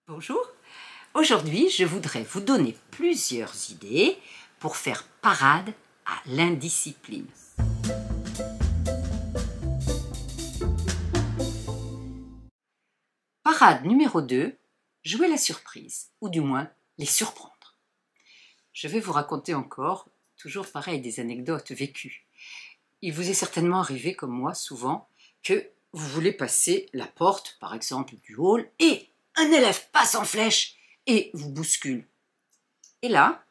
Bonjour, aujourd'hui je voudrais vous donner plusieurs idées pour faire parade à l'indiscipline. Parade numéro 2, jouer la surprise, ou du moins les surprendre. Je vais vous raconter encore, toujours pareil, des anecdotes vécues. Il vous est certainement arrivé, comme moi souvent, que vous voulez passer la porte, par exemple du hall, et un élève passe en flèche et vous bouscule. Et là,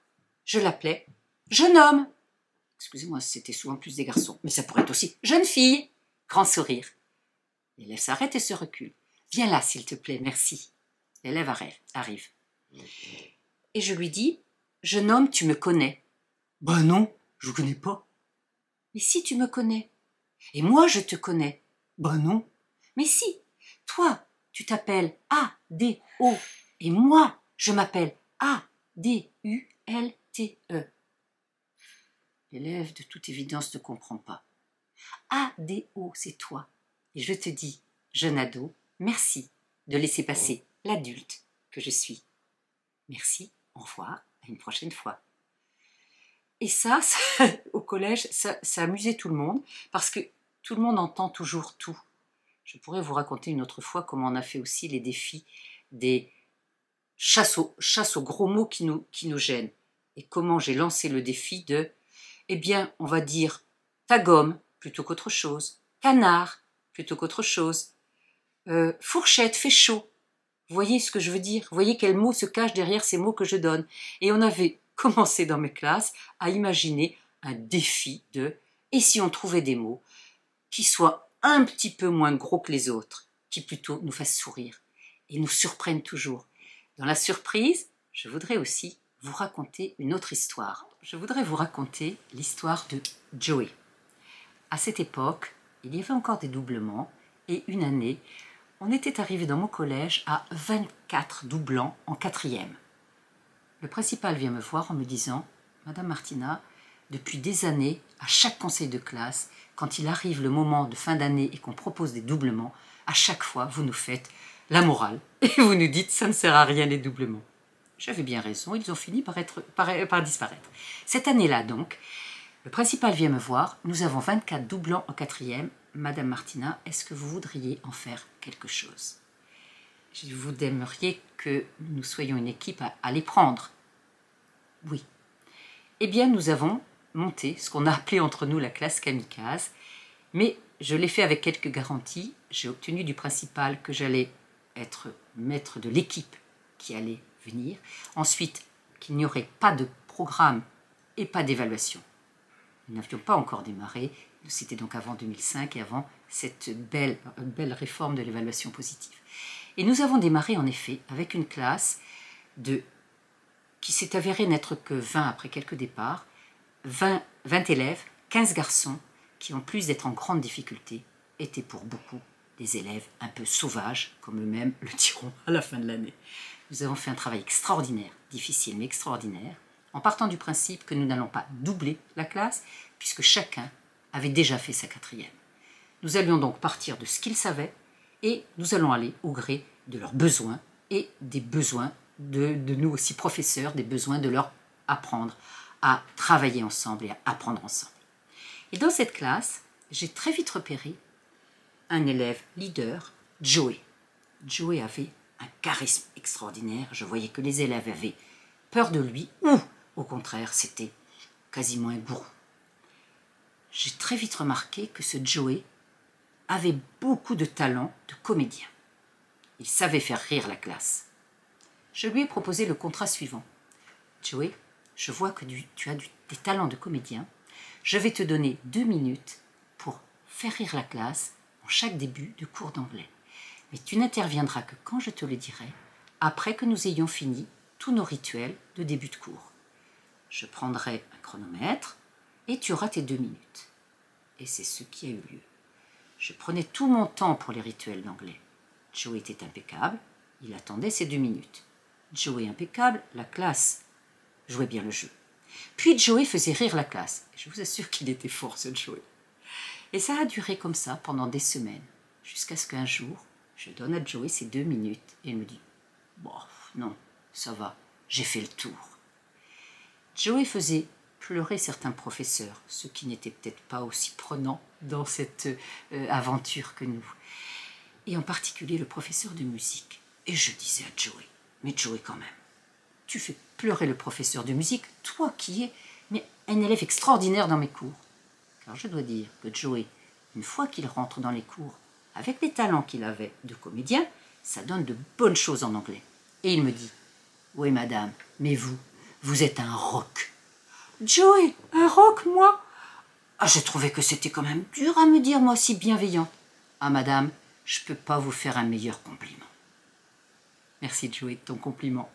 je l'appelais jeune homme. Excusez-moi, c'était souvent plus des garçons, mais ça pourrait être aussi jeune fille. Grand sourire. L'élève s'arrête et se recule. Viens là, s'il te plaît, merci. L'élève arrive. Et je lui dis, jeune homme, tu me connais? Ben non, je ne connais pas. Mais si, tu me connais. Et moi, je te connais. Ben non. Mais si, toi, tu t'appelles A-D-O et moi, je m'appelle A-D-U-L-T-E. L'élève, de toute évidence, ne comprend pas. A-D-O, c'est toi. Et je te dis, jeune ado, merci de laisser passer l'adulte que je suis. Merci, au revoir, à une prochaine fois. Et ça au collège, ça amusait tout le monde, parce que tout le monde entend toujours tout. Je pourrais vous raconter une autre fois comment on a fait aussi les défis des chasse aux gros mots qui nous gênent. Et comment j'ai lancé le défi de, eh bien, on va dire ta gomme plutôt qu'autre chose, canard plutôt qu'autre chose, fourchette, fait chaud. Vous voyez ce que je veux dire? Vous voyez quels mots se cachent derrière ces mots que je donne? Et on avait commencé dans mes classes à imaginer un défi de, et si on trouvait des mots qui soient un petit peu moins gros que les autres, qui plutôt nous fassent sourire et nous surprennent toujours. Dans la surprise, je voudrais aussi vous raconter une autre histoire. Je voudrais vous raconter l'histoire de Joey. À cette époque, il y avait encore des doublements et une année, on était arrivé dans mon collège à 24 doublants en 4e. Le principal vient me voir en me disant « Madame Martina, depuis des années, à chaque conseil de classe, quand il arrive le moment de fin d'année et qu'on propose des doublements, à chaque fois, vous nous faites la morale et vous nous dites « ça ne sert à rien les doublements ». J'avais bien raison, ils ont fini par disparaître. Cette année-là donc, le principal vient me voir, nous avons 24 doublants en 4e. Madame Martina, est-ce que vous voudriez en faire quelque chose? Vous aimeriez que nous soyons une équipe à les prendre? Oui. Eh bien, nous avons monté ce qu'on a appelé entre nous la classe kamikaze, mais je l'ai fait avec quelques garanties. J'ai obtenu du principal que j'allais être maître de l'équipe qui allait venir. Ensuite, qu'il n'y aurait pas de programme et pas d'évaluation. Nous n'avions pas encore démarré, c'était donc avant 2005 et avant cette belle réforme de l'évaluation positive. Et nous avons démarré en effet avec une classe qui s'est avérée n'être que 20 après quelques départs, 20 élèves, 15 garçons, qui en plus d'être en grande difficulté, étaient pour beaucoup des élèves un peu sauvages, comme eux-mêmes le diront à la fin de l'année. Nous avons fait un travail extraordinaire, difficile mais extraordinaire, en partant du principe que nous n'allons pas doubler la classe, puisque chacun avait déjà fait sa 4e. Nous allions donc partir de ce qu'ils savaient, et nous allons aller au gré de leurs besoins, et des besoins de nous aussi professeurs, des besoins de leur apprendre à travailler ensemble et à apprendre ensemble. Et dans cette classe, j'ai très vite repéré un élève leader, Joey. Joey avait un charisme extraordinaire, je voyais que les élèves avaient peur de lui, ou au contraire, c'était quasiment un gourou. J'ai très vite remarqué que ce Joey avait beaucoup de talent de comédien. Il savait faire rire la classe. Je lui ai proposé le contrat suivant. Joey, je vois que tu as des talents de comédien. Je vais te donner 2 minutes pour faire rire la classe en chaque début de cours d'anglais. Mais tu n'interviendras que quand je te le dirai, après que nous ayons fini tous nos rituels de début de cours. Je prendrai un chronomètre et tu auras tes 2 minutes. Et c'est ce qui a eu lieu. Je prenais tout mon temps pour les rituels d'anglais. Joey était impeccable, il attendait ses 2 minutes. Joey impeccable, la classe jouait bien le jeu. Puis Joey faisait rire la classe. Et je vous assure qu'il était fort, ce Joey. Et ça a duré comme ça pendant des semaines, jusqu'à ce qu'un jour, je donne à Joey ses 2 minutes et il me dit Bon, non, ça va, j'ai fait le tour. Joey faisait pleurer certains professeurs, ce qui n'était peut-être pas aussi prenant dans cette aventure que nous. Et en particulier le professeur de musique. Et je disais à Joey, mais Joey quand même, tu fais pleurer le professeur de musique, toi qui es mais un élève extraordinaire dans mes cours. Car je dois dire que Joey, une fois qu'il rentre dans les cours, avec les talents qu'il avait de comédien, ça donne de bonnes choses en anglais. Et il me dit, oui madame, mais vous êtes un roc. Joey, un roc, moi? Ah, j'ai trouvé que c'était quand même dur à me dire, moi, si bienveillante. Ah madame, je peux pas vous faire un meilleur compliment. Merci Joey de ton compliment.